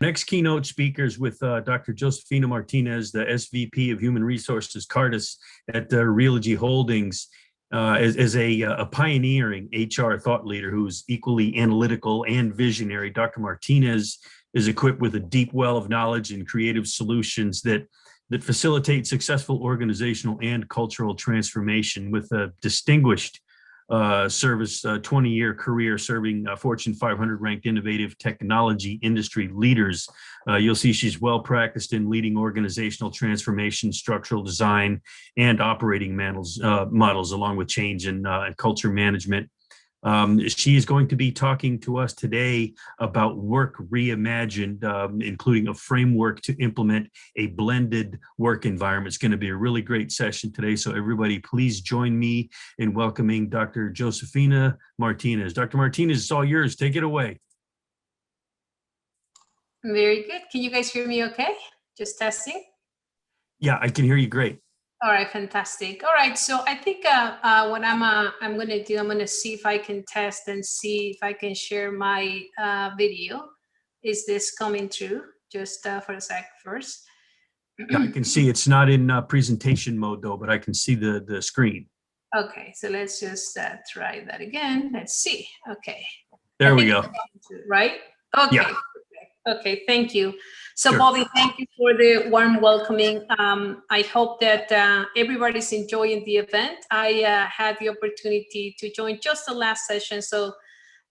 Next keynote speakers with Dr. Josefina Martinez, the SVP of Human Resources, Cartus at Realogy Holdings, as a pioneering HR thought leader who's equally analytical and visionary. Dr. Martinez is equipped with a deep well of knowledge and creative solutions that facilitate successful organizational and cultural transformation with a distinguished service 20-year career serving Fortune 500 ranked innovative technology industry leaders. You'll see she's well practiced in leading organizational transformation, structural design, and operating models along with change and culture management. She is going to be talking to us today about work reimagined, including a framework to implement a blended work environment. It's going to be a really great session today. So everybody, please join me in welcoming Dr. Josefina Martinez. Dr. Martinez, it's all yours. Take it away. Very good. Can you guys hear me okay? Just testing. Yeah, I can hear you great. All right, fantastic. All right, so I think what I'm going to do, I'm going to see if I can test and see if I can share my video. Is this coming through? Just for a sec first. Yeah, I can see it's not in presentation mode though, but I can see the screen. Okay, so let's just try that again. Let's see. Okay. There we go. Right? Okay. Yeah. Okay, thank you. So sure. Bobby, thank you for the warm welcoming. I hope that everybody's enjoying the event. I had the opportunity to join just the last session, so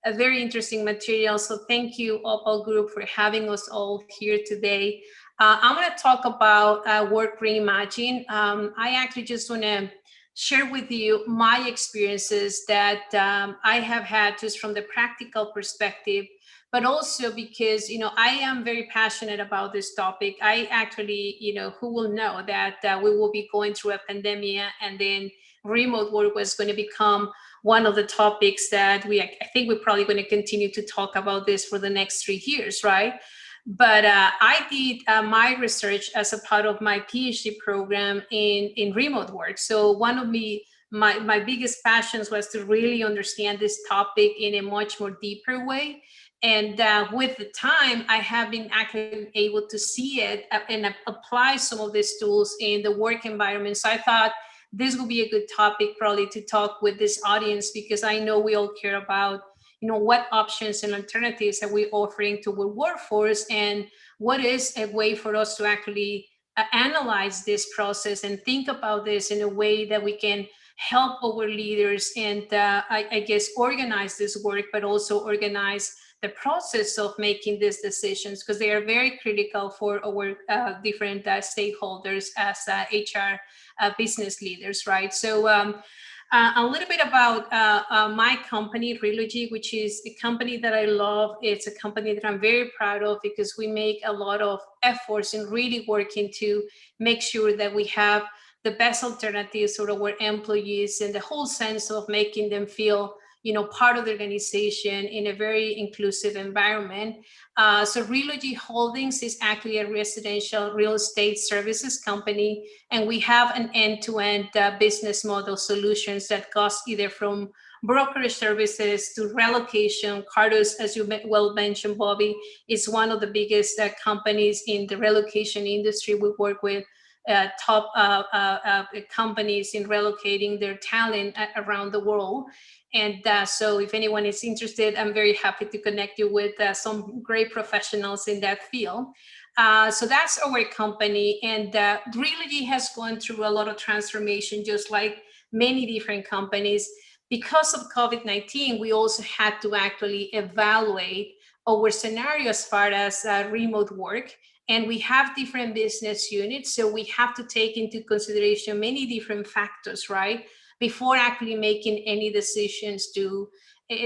a very interesting material. So thank you, Opal Group, for having us all here today. I'm going to talk about Work Reimagined. I actually just want to share with you my experiences that I have had just from the practical perspective, but also because, I am very passionate about this topic. I actually, who will know that we will be going through a pandemic, and then remote work was going to become one of the topics that I think we're probably going to continue to talk about this for the next 3 years, right? But I did my research as a part of my Ph.D. program in remote work. So one of my biggest passions was to really understand this topic in a much more deeper way. And with the time, I have been actually able to see it and apply some of these tools in the work environment. So I thought this would be a good topic probably to talk with this audience, because I know we all care about, what options and alternatives are we offering to our workforce, and what is a way for us to actually analyze this process and think about this in a way that we can help our leaders and I guess organize this work, but also organize the process of making these decisions, because they are very critical for our different stakeholders as HR business leaders, right? So a little bit about my company, Realogy, which is a company that I love. It's a company that I'm very proud of, because we make a lot of efforts in really working to make sure that we have the best alternatives for our employees, and the whole sense of making them feel part of the organization in a very inclusive environment. So Realogy Holdings is actually a residential real estate services company, and we have an end-to-end business model solutions that goes either from brokerage services to relocation. Cartus, as you well mentioned, Bobby, is one of the biggest companies in the relocation industry. We work with top companies in relocating their talent around the world. And so if anyone is interested, I'm very happy to connect you with some great professionals in that field. So that's our company. And Realogy has gone through a lot of transformation, just like many different companies. Because of COVID-19, we also had to actually evaluate our scenario as far as remote work. And we have different business units, so we have to take into consideration many different factors, right? Before actually making any decisions to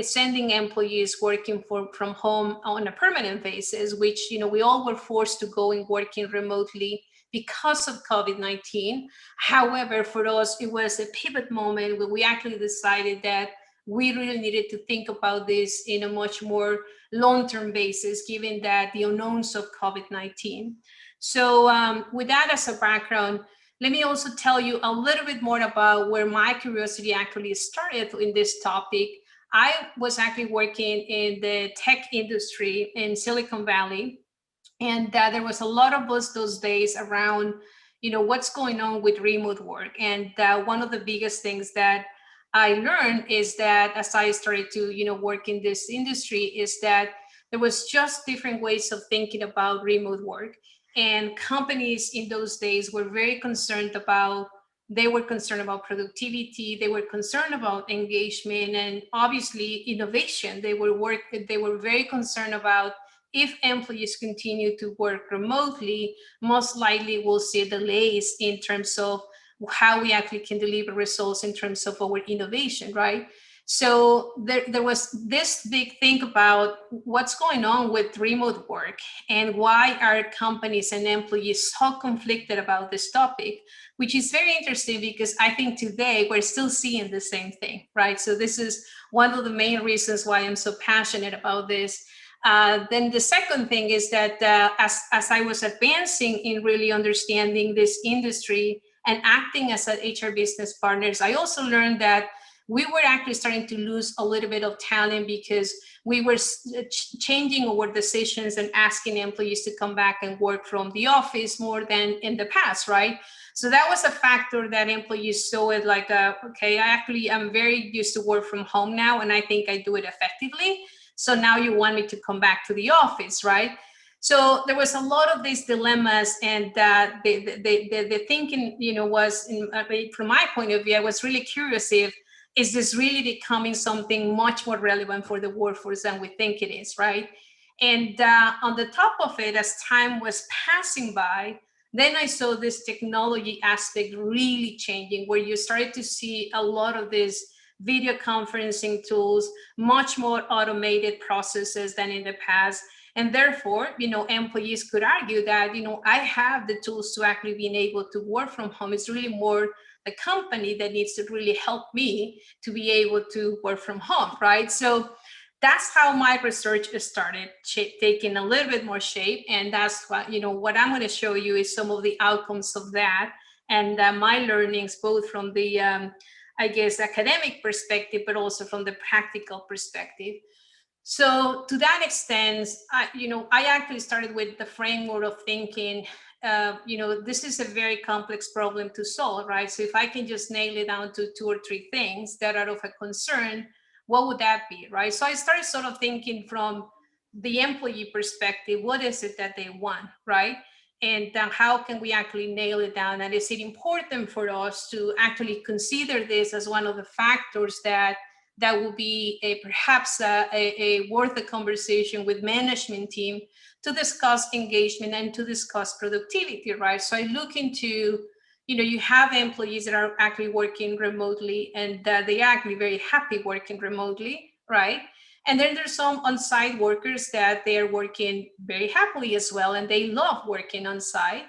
sending employees working from home on a permanent basis, which, we all were forced to go and working remotely because of COVID-19. However, for us, it was a pivot moment where we actually decided that we really needed to think about this in a much more long-term basis, given that the unknowns of COVID-19. So with that as a background, let me also tell you a little bit more about where my curiosity actually started in this topic. I was actually working in the tech industry in Silicon Valley And there was a lot of buzz those days around, what's going on with remote work. And one of the biggest things that I learned is that as I started to, work in this industry, is that there was just different ways of thinking about remote work. And companies in those days were very concerned about, they were concerned about productivity, they were concerned about engagement, and obviously innovation. They were very concerned about, if employees continue to work remotely, most likely we'll see delays in terms of how we actually can deliver results in terms of our innovation, right? So there was this big thing about what's going on with remote work and why are companies and employees so conflicted about this topic, which is very interesting because I think today we're still seeing the same thing, right? So this is one of the main reasons why I'm so passionate about this. Then the second thing is that as I was advancing in really understanding this industry and acting as an HR business partners, I also learned that we were actually starting to lose a little bit of talent because we were changing our decisions and asking employees to come back and work from the office more than in the past, right? So that was a factor that employees saw it like, okay, I'm very used to work from home now, and I think I do it effectively. So now you want me to come back to the office, right? So there was a lot of these dilemmas, and the thinking, was, from my point of view, I was really curious if, is this really becoming something much more relevant for the workforce than we think it is, right? And on the top of it, as time was passing by, then I saw this technology aspect really changing, where you started to see a lot of these video conferencing tools, much more automated processes than in the past. And therefore, employees could argue that, I have the tools to actually being able to work from home. It's really more the company that needs to really help me to be able to work from home, right? So that's how my research started taking a little bit more shape. And that's what, what I'm going to show you is some of the outcomes of that, and my learnings, both from the, I guess, academic perspective, but also from the practical perspective. So to that extent, I actually started with the framework of thinking, this is a very complex problem to solve, right? So if I can just nail it down to 2 or 3 things that are of a concern, what would that be, right? So I started sort of thinking from the employee perspective, what is it that they want, right? And how can we actually nail it down? And is it important for us to actually consider this as one of the factors that will be perhaps a worth a conversation with management team to discuss engagement and to discuss productivity, right? So I look into, you have employees that are actually working remotely, and they are actually very happy working remotely, right? And then there's some on-site workers that they're working very happily as well, and they love working on site.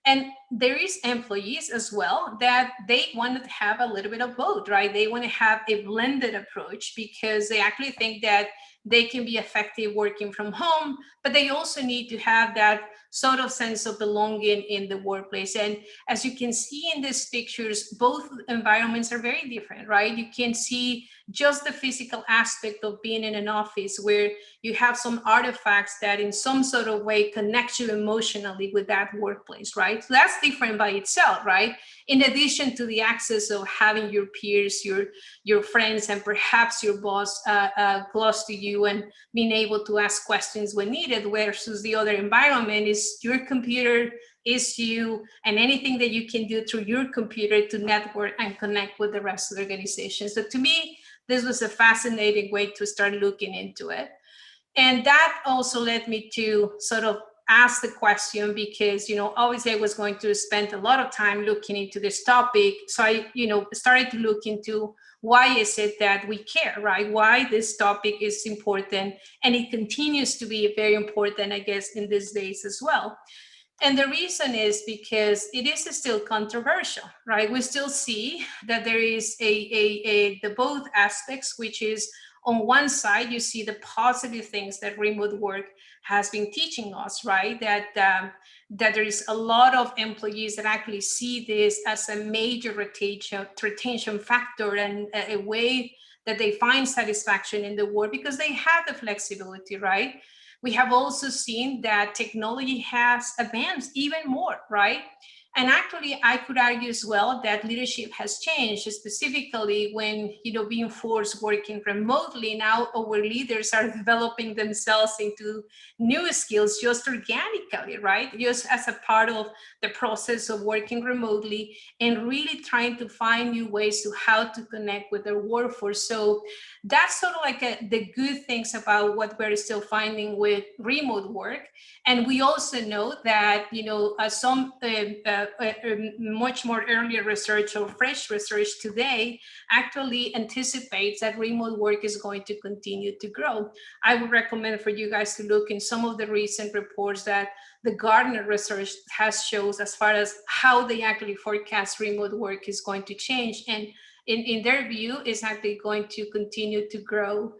And there is employees as well that they want to have a little bit of both, right? They want to have a blended approach because they actually think that they can be effective working from home, but they also need to have that sort of sense of belonging in the workplace. And as you can see in these pictures, both environments are very different, right? You can see just the physical aspect of being in an office where you have some artifacts that in some sort of way connect you emotionally with that workplace, right? So that's different by itself, right? In addition to the access of having your peers, your friends, and perhaps your boss close to you and being able to ask questions when needed, versus the other environment is your computer, is you, and anything that you can do through your computer to network and connect with the rest of the organization. So to me, this was a fascinating way to start looking into it. And that also led me to sort of ask the question, because, obviously I was going to spend a lot of time looking into this topic. So I, started to look into why is it that we care, right? Why this topic is important. And it continues to be very important, I guess, in these days as well. And the reason is because it is still controversial, right? We still see that there is the both aspects, which is on one side, you see the positive things that remote work has been teaching us, right? That there is a lot of employees that actually see this as a major retention factor and a way that they find satisfaction in the work because they have the flexibility, right? we have also seen that technology has advanced even more, right? And actually, I could argue as well that leadership has changed, specifically when, being forced working remotely. Now our leaders are developing themselves into new skills just organically, right? Just as a part of the process of working remotely and really trying to find new ways to how to connect with their workforce. So that's sort of like the good things about what we're still finding with remote work. And we also know that, some much more earlier research or fresh research today actually anticipates that remote work is going to continue to grow. I would recommend for you guys to look in some of the recent reports that the Gartner research has shows as far as how they actually forecast remote work is going to change. And in their view, is actually going to continue to grow,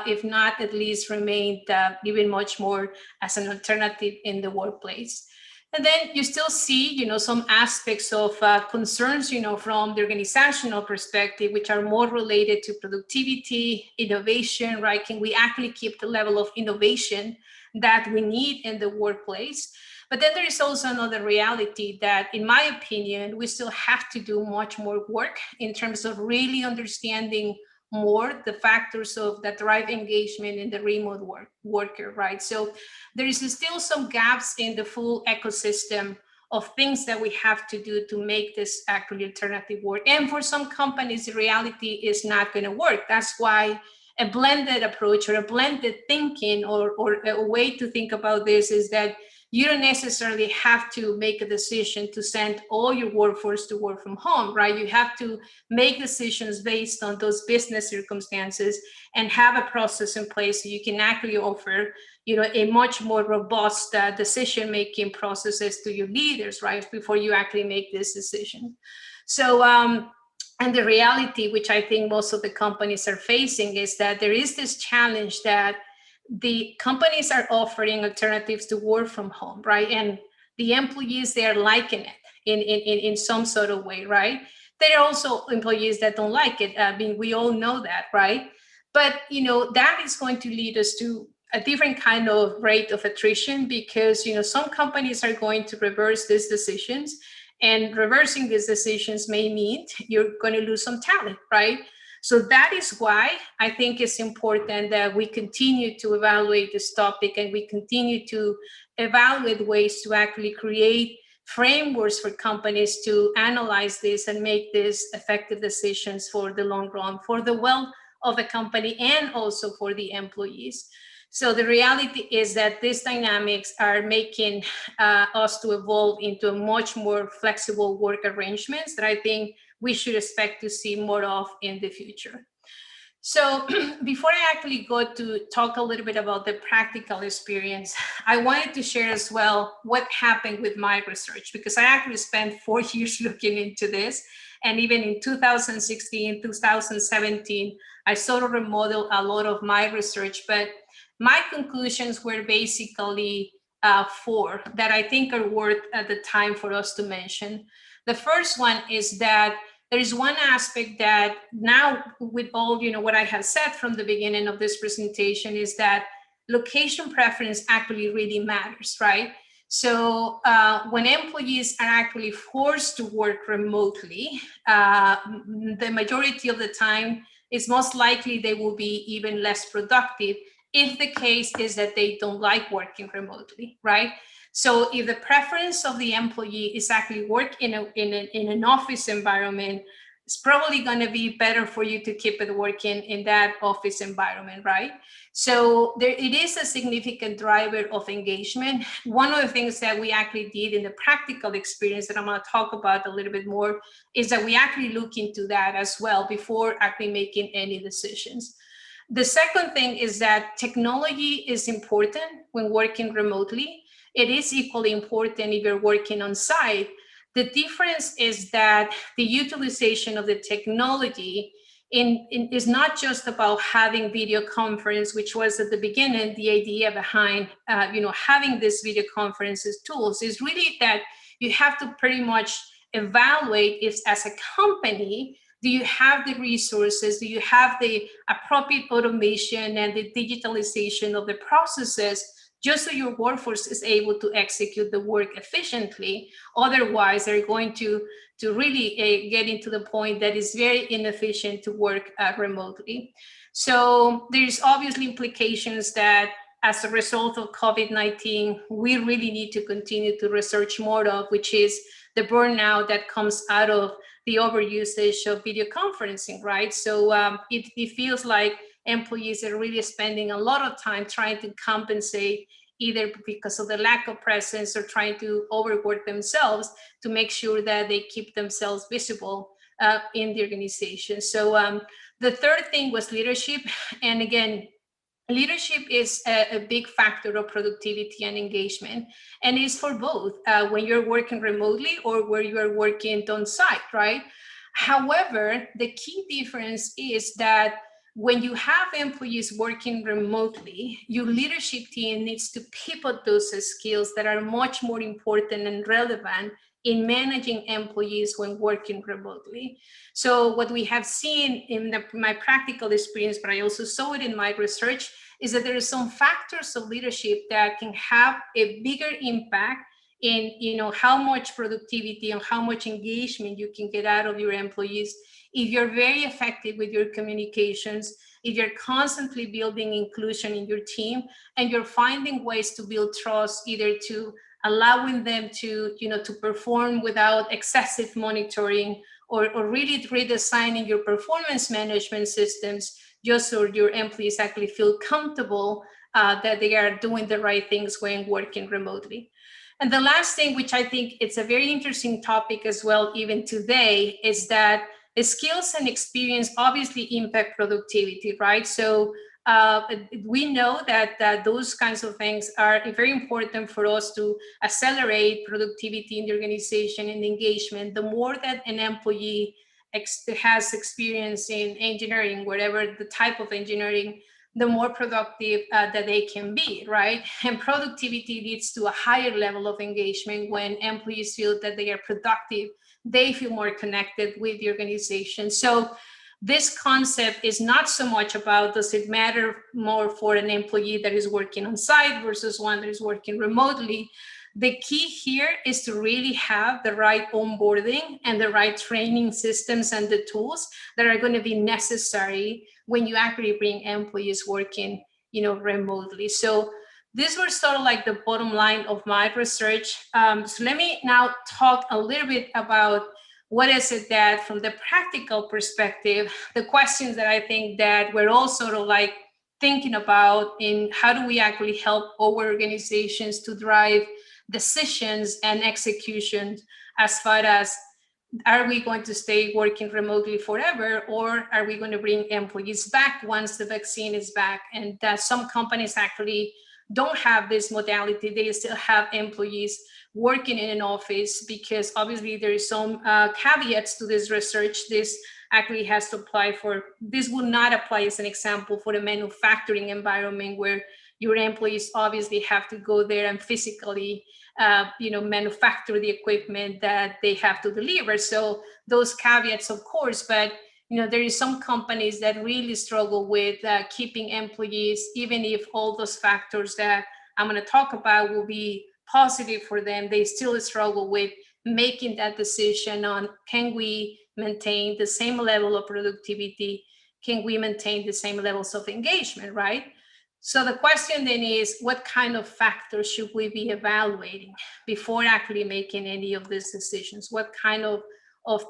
if not at least remain even much more as an alternative in the workplace. And then you still see, some aspects of concerns, from the organizational perspective, which are more related to productivity, innovation, right? Can we actually keep the level of innovation that we need in the workplace? But then there is also another reality that, in my opinion, we still have to do much more work in terms of really understanding more the factors of that drive engagement in the remote worker, right? So there is still some gaps in the full ecosystem of things that we have to do to make this actually alternative work. And for some companies, the reality is not going to work. That's why a blended approach or a blended thinking or a way to think about this is that you don't necessarily have to make a decision to send all your workforce to work from home, right? You have to make decisions based on those business circumstances and have a process in place so you can actually offer, a much more robust decision-making processes to your leaders, right? Before you actually make this decision. So, and the reality, which I think most of the companies are facing, is that there is this challenge that the companies are offering alternatives to work from home, right? And the employees, they're liking it in some sort of way, right? There are also employees that don't like it. I mean, we all know that, right? But, that is going to lead us to a different kind of rate of attrition because, some companies are going to reverse these decisions, and reversing these decisions may mean you're going to lose some talent, right? So that is why I think it's important that we continue to evaluate this topic and we continue to evaluate ways to actually create frameworks for companies to analyze this and make these effective decisions for the long run, for the well of the company and also for the employees. So the reality is that these dynamics are making us to evolve into a much more flexible work arrangements that I think we should expect to see more of in the future. So before I actually go to talk a little bit about the practical experience, I wanted to share as well what happened with my research, because I actually spent 4 years looking into this. And even in 2016, 2017, I sort of remodeled a lot of my research, but my conclusions were basically 4 that I think are worth at the time for us to mention. The first one is that there is one aspect that now, with all what I have said from the beginning of this presentation, is that location preference actually really matters, right? So when employees are actually forced to work remotely, the majority of the time, it's most likely they will be even less productive if the case is that they don't like working remotely, right? So if the preference of the employee is actually work in an office environment, it's probably going to be better for you to keep it working in that office environment, right? So it is a significant driver of engagement. One of the things that we actually did in the practical experience that I'm going to talk about a little bit more is that we actually look into that as well before actually making any decisions. The second thing is that technology is important when working remotely. It is equally important if you're working on site. The difference is that the utilization of the technology is not just about having video conference, which was at the beginning the idea behind having this video conferences tools, is really that you have to pretty much evaluate if, as a company, do you have the resources? Do you have the appropriate automation and the digitalization of the processes just so your workforce is able to execute the work efficiently. Otherwise, they're going to really get into the point that is very inefficient to work remotely. So there's obviously implications that as a result of COVID-19, we really need to continue to research more of, which is the burnout that comes out of the overusage of video conferencing, right? So it feels like employees are really spending a lot of time trying to compensate, either because of the lack of presence or trying to overwork themselves to make sure that they keep themselves visible in the organization. So the third thing was leadership. And again, leadership is a big factor of productivity and engagement, and it's for both when you're working remotely or where you're working on site, right? However, the key difference is that when you have employees working remotely, your leadership team needs to pivot those skills that are much more important and relevant in managing employees when working remotely. So what we have seen in my practical experience, but I also saw it in my research, is that there are some factors of leadership that can have a bigger impact in how much productivity and how much engagement you can get out of your employees if you're very effective with your communications, if you're constantly building inclusion in your team, and you're finding ways to build trust, either to allowing them to perform without excessive monitoring, or really redesigning your performance management systems just so your employees actually feel comfortable that they are doing the right things when working remotely. And the last thing, which I think it's a very interesting topic as well, even today, is that the skills and experience obviously impact productivity, right? So we know that those kinds of things are very important for us to accelerate productivity in the organization and engagement. The more that an employee has experience in engineering, whatever the type of engineering, the more productive that they can be, right? And productivity leads to a higher level of engagement. When employees feel that they are productive, they feel more connected with the organization. So this concept is not so much about, does it matter more for an employee that is working on site versus one that is working remotely? The key here is to really have the right onboarding and the right training systems and the tools that are going to be necessary when you actually bring employees working, remotely. So these were sort of like the bottom line of my research. So let me now talk a little bit about what is it that, from the practical perspective, the questions that I think that we're all sort of like thinking about in how do we actually help our organizations to drive decisions and execution, as far as, are we going to stay working remotely forever, or are we going to bring employees back once the vaccine is back? And that some companies actually don't have this modality. They still have employees working in an office, because obviously there is some caveats to this research. This actually has to apply for, this would not apply as an example for the manufacturing environment, where your employees obviously have to go there and physically manufacture the equipment that they have to deliver. So those caveats, of course, but there is some companies that really struggle with keeping employees, even if all those factors that I'm going to talk about will be positive for them. They still struggle with making that decision on, can we maintain the same level of productivity? Can we maintain the same levels of engagement, right? So the question then is, what kind of factors should we be evaluating before actually making any of these decisions? What kind of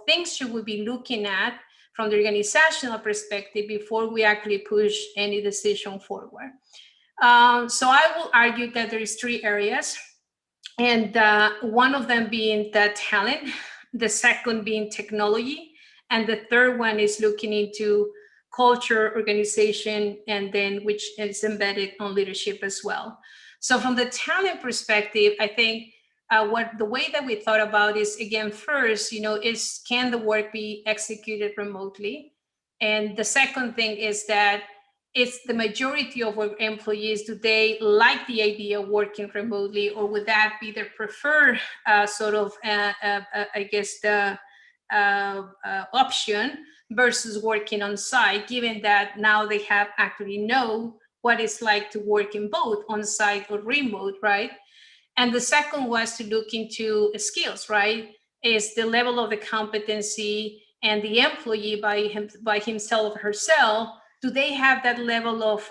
things should we be looking at from the organizational perspective before we actually push any decision forward? So I will argue that there is three areas, and one of them being the talent, the second being technology, and the third one is looking into culture, organization, and then which is embedded on leadership as well. So from the talent perspective, I think what the way that we thought about is, again, first, is, can the work be executed remotely? And the second thing is that, it's the majority of our employees, do they like the idea of working remotely, or would that be their preferred option versus working on site, given that now they have actually know what it's like to work in both on-site or remote, right? And the second was to look into skills, right? Is the level of the competency and the employee by himself or herself, do they have that level of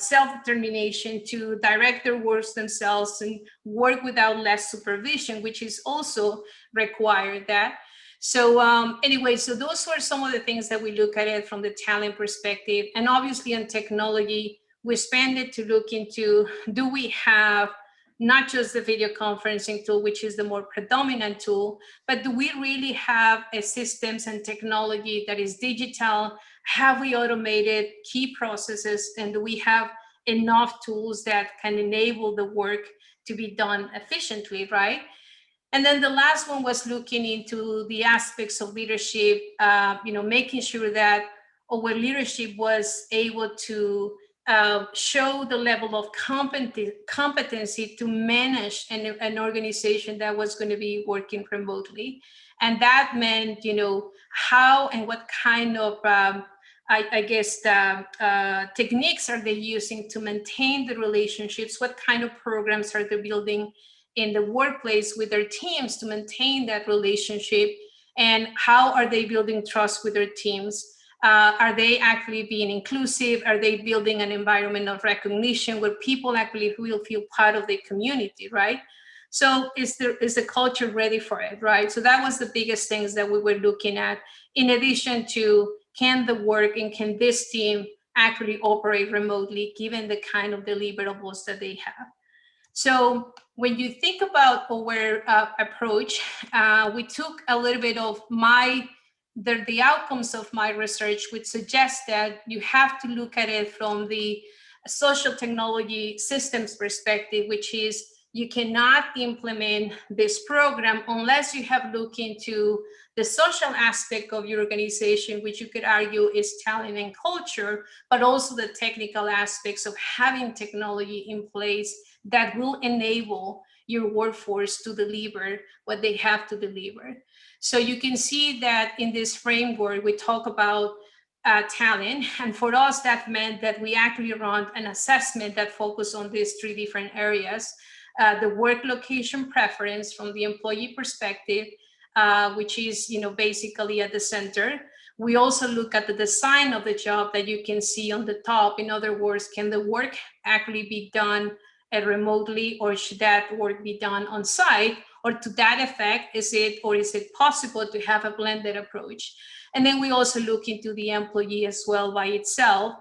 self-determination to direct their works themselves and work without less supervision, which is also required that. So anyway, so those were some of the things that we look at it from the talent perspective. And obviously in technology, we expanded to look into, do we have not just the video conferencing tool, which is the more predominant tool, but do we really have a systems and technology that is digital? Have we automated key processes? And do we have enough tools that can enable the work to be done efficiently, right? And then the last one was looking into the aspects of leadership, making sure that our leadership was able to show the level of competency to manage an organization that was going to be working remotely. And that meant, how and what kind of, techniques are they using to maintain the relationships? What kind of programs are they building in the workplace with their teams to maintain that relationship? And how are they building trust with their teams? Are they actually being inclusive? Are they building an environment of recognition where people actually will feel part of the community, right? So is the culture ready for it, right? So that was the biggest things that we were looking at, in addition to, can the work and can this team actually operate remotely given the kind of deliverables that they have? So when you think about our approach, we took a little bit of the outcomes of my research, which suggests that you have to look at it from the social technology systems perspective, which is you cannot implement this program unless you have looked into the social aspect of your organization, which you could argue is talent and culture, but also the technical aspects of having technology in place that will enable your workforce to deliver what they have to deliver. So you can see that in this framework, we talk about talent. And for us, that meant that we actually run an assessment that focused on these three different areas. The work location preference from the employee perspective, which is basically at the center. We also look at the design of the job that you can see on the top. In other words, can the work actually be done remotely, or should that work be done on site? Or to that effect, is it possible to have a blended approach? And then we also look into the employee as well by itself.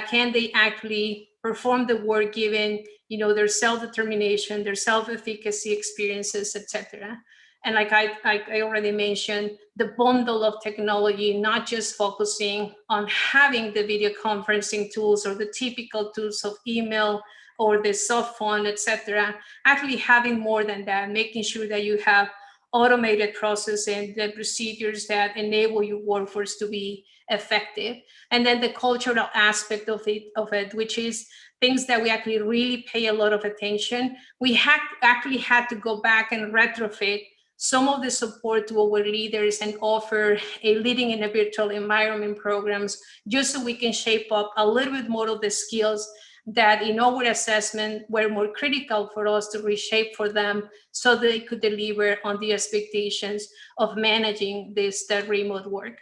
Can they actually perform the work given their self-determination, their self-efficacy experiences, etc. And like I already mentioned, the bundle of technology, not just focusing on having the video conferencing tools or the typical tools of email or the soft phone, etc. Actually having more than that, making sure that you have automated process and the procedures that enable your workforce to be effective. And then the cultural aspect of it, which is things that we actually really pay a lot of attention. We actually had to go back and retrofit some of the support to our leaders and offer a leading in a virtual environment programs, just so we can shape up a little bit more of the skills that in our assessment were more critical for us to reshape for them so they could deliver on the expectations of managing that remote work.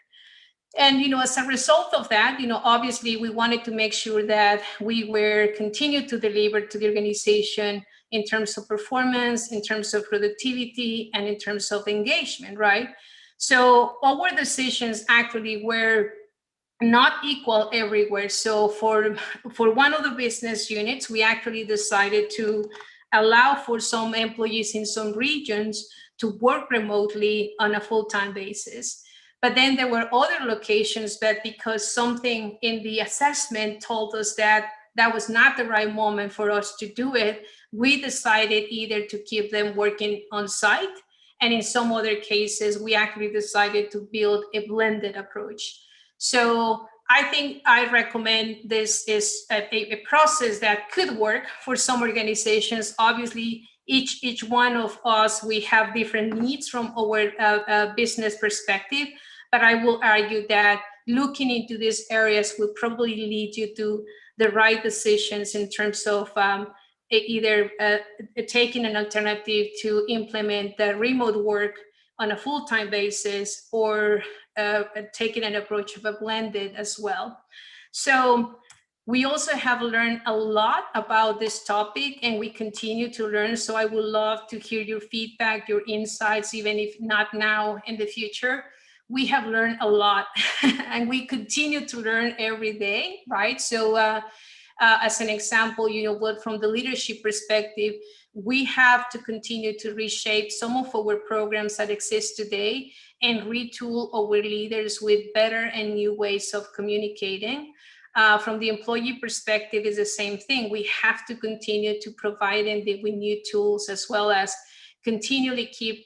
And as a result of that, obviously we wanted to make sure that we were continue to deliver to the organization in terms of performance, in terms of productivity, and in terms of engagement, right? So our decisions actually were not equal everywhere. So for one of the business units, we actually decided to allow for some employees in some regions to work remotely on a full-time basis. But then there were other locations that, because something in the assessment told us that that was not the right moment for us to do it, we decided either to keep them working on site, and in some other cases, we actually decided to build a blended approach. So I think I recommend this is a process that could work for some organizations. Obviously, each one of us, we have different needs from our business perspective, but I will argue that looking into these areas will probably lead you to the right decisions in terms of either taking an alternative to implement the remote work on a full-time basis, or taking an approach of a blended as well. So we also have learned a lot about this topic, and we continue to learn. So I would love to hear your feedback, your insights, even if not now, in the future. We have learned a lot and we continue to learn every day, right? So as an example, what from the leadership perspective, we have to continue to reshape some of our programs that exist today and retool our leaders with better and new ways of communicating. From the employee perspective, is the same thing. We have to continue to provide them with new tools, as well as continually keep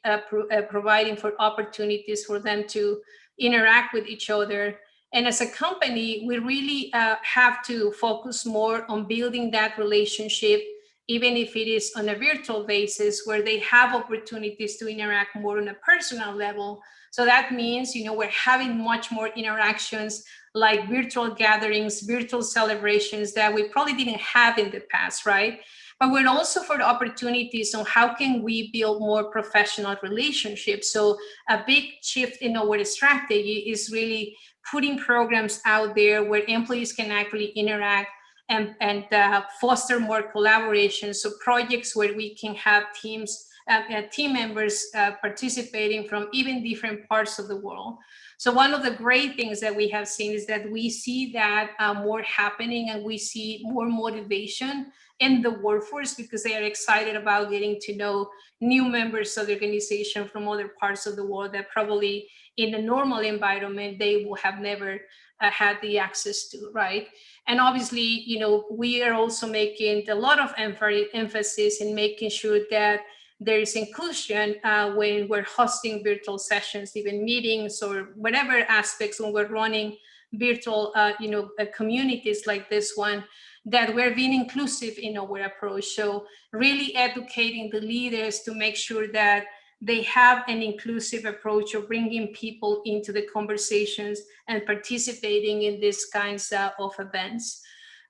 providing for opportunities for them to interact with each other. And as a company, we really have to focus more on building that relationship, even if it is on a virtual basis, where they have opportunities to interact more on a personal level. So that means, we're having much more interactions, like virtual gatherings, virtual celebrations that we probably didn't have in the past, right? But we're also for the opportunities on how can we build more professional relationships. So a big shift in our strategy is really putting programs out there where employees can actually interact and foster more collaboration. So projects where we can have team members participating from even different parts of the world. So one of the great things that we have seen is that we see that more happening, and we see more motivation in the workforce, because they are excited about getting to know new members of the organization from other parts of the world that probably in a normal environment they will have never had the access to, right? And obviously, we are also making a lot of emphasis in making sure that there is inclusion when we're hosting virtual sessions, even meetings or whatever aspects, when we're running virtual communities like this one, that we're being inclusive in our approach. So really educating the leaders to make sure that they have an inclusive approach of bringing people into the conversations and participating in these kinds of events.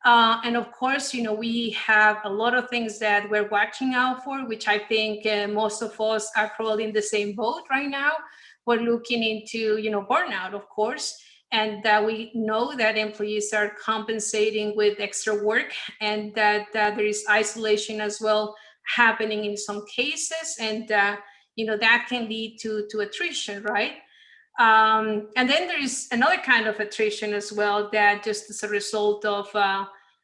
And of course, we have a lot of things that we're watching out for, which I think most of us are probably in the same boat right now. We're looking into, burnout, of course, and we know that employees are compensating with extra work, and that there is isolation as well happening in some cases, and that can lead to attrition, right? And then there is another kind of attrition as well, that just as a result of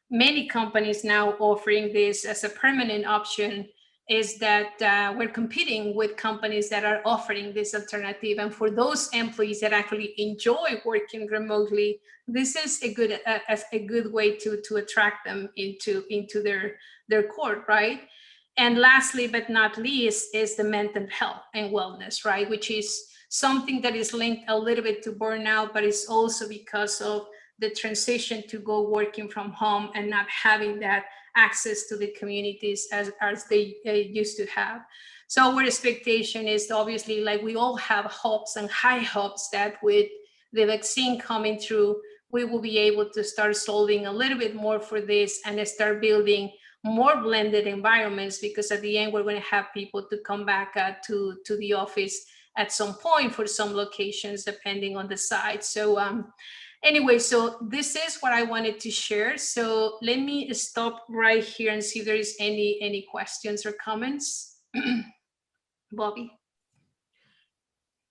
many companies now offering this as a permanent option, is that we're competing with companies that are offering this alternative. And for those employees that actually enjoy working remotely, this is a good way to attract them into their court, right? And lastly, but not least, is the mental health and wellness, right? Which is something that is linked a little bit to burnout, but it's also because of the transition to go working from home and not having that access to the communities as they used to have. So our expectation is, obviously, like we all have hopes and high hopes, that with the vaccine coming through, we will be able to start solving a little bit more for this and start building more blended environments, because at the end, we're going to have people to come back to the office at some point for some locations, depending on the site. So anyway, so this is what I wanted to share. So let me stop right here and see if there is any questions or comments. Bobby.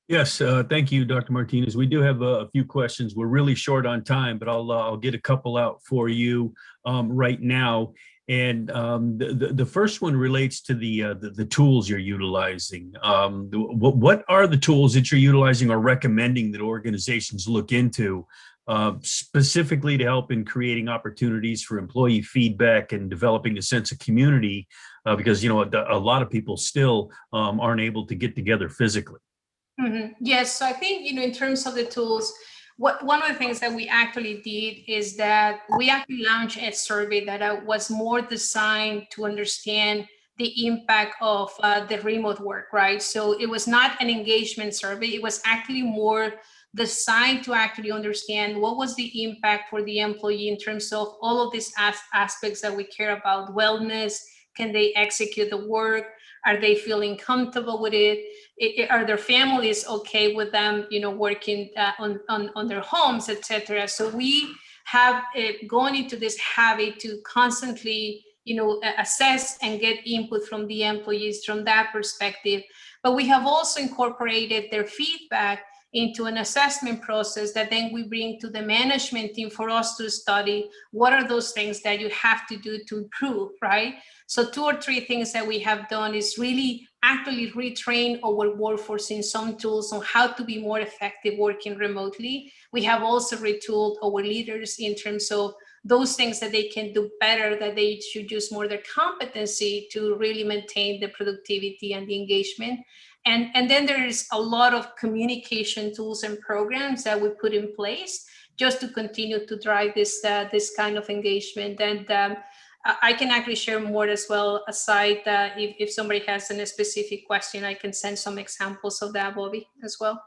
Yes, thank you, Dr. Martinez. We do have a few questions. We're really short on time, but I'll get a couple out for you right now. And the first one relates to the tools you're utilizing. What are the tools that you're utilizing or recommending that organizations look into, specifically to help in creating opportunities for employee feedback and developing a sense of community? Because a lot of people still aren't able to get together physically. Mm-hmm. Yes, so I think, in terms of the tools, one of the things that we actually did is that we actually launched a survey that was more designed to understand the impact of the remote work, right? So it was not an engagement survey. It was actually more decide to actually understand what was the impact for the employee in terms of all of these aspects that we care about: wellness, can they execute the work, are they feeling comfortable with it, are their families okay with them, working on their homes, etc. So we have gone into this habit to constantly assess and get input from the employees from that perspective. But we have also incorporated their feedback into an assessment process that then we bring to the management team for us to study what are those things that you have to do to improve, right? So 2 or 3 things that we have done is really actually retrain our workforce in some tools on how to be more effective working remotely. We have also retooled our leaders in terms of those things that they can do better, that they should use more their competency to really maintain the productivity and the engagement. And then there's a lot of communication tools and programs that we put in place just to continue to drive this kind of engagement. And I can actually share more as well, aside if somebody has a specific question, I can send some examples of that, Bobby, as well.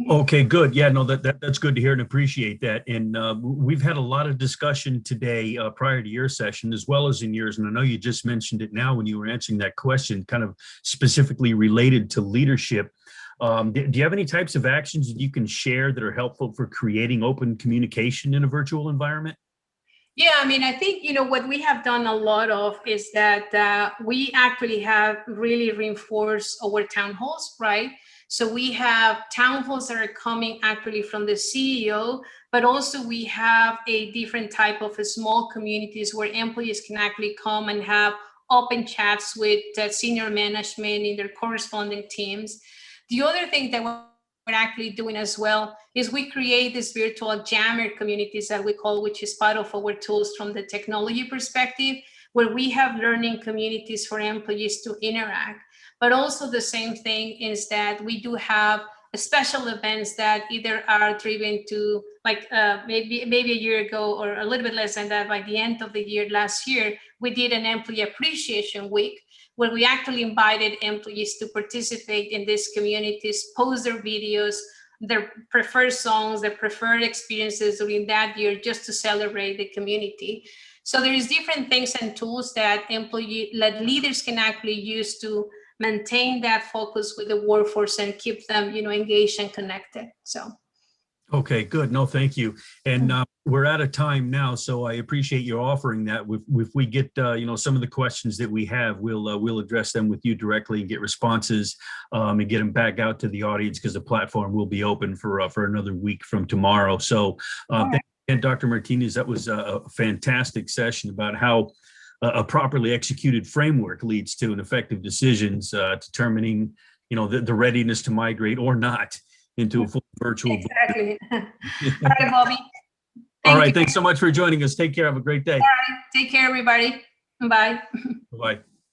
Okay, good. Yeah, no, that's good to hear and appreciate that. And we've had a lot of discussion today prior to your session, as well as in yours. And I know you just mentioned it now when you were answering that question, kind of specifically related to leadership. Do you have any types of actions that you can share that are helpful for creating open communication in a virtual environment? Yeah, I mean, I think, what we have done a lot of is that we actually have really reinforced our town halls, right? So we have town halls that are coming actually from the CEO, but also we have a different type of small communities where employees can actually come and have open chats with senior management in their corresponding teams. The other thing that we're actually doing as well is we create these virtual jammer communities that we call, which is part of our tools from the technology perspective, where we have learning communities for employees to interact. But also the same thing is that we do have special events that either are driven to, like maybe a year ago or a little bit less than that, by the end of the year last year, we did an employee appreciation week where we actually invited employees to participate in these communities, post their videos, their preferred songs, their preferred experiences during that year, just to celebrate the community. So there's different things and tools that leaders can actually use to maintain that focus with the workforce and keep them, engaged and connected. So. Okay, good. No, thank you. And we're out of time now, so I appreciate you offering that. If we get, some of the questions that we have, we'll address them with you directly and get responses and get them back out to the audience, because the platform will be open for another week from tomorrow. So, thank you, Dr. Martinez. That was a fantastic session about how a properly executed framework leads to an effective decisions, determining, the readiness to migrate or not into a full virtual. Exactly. All right, Bobby. All right. Thanks so much for joining us. Take care. Have a great day. All right. Take care, everybody. Bye. Bye-bye.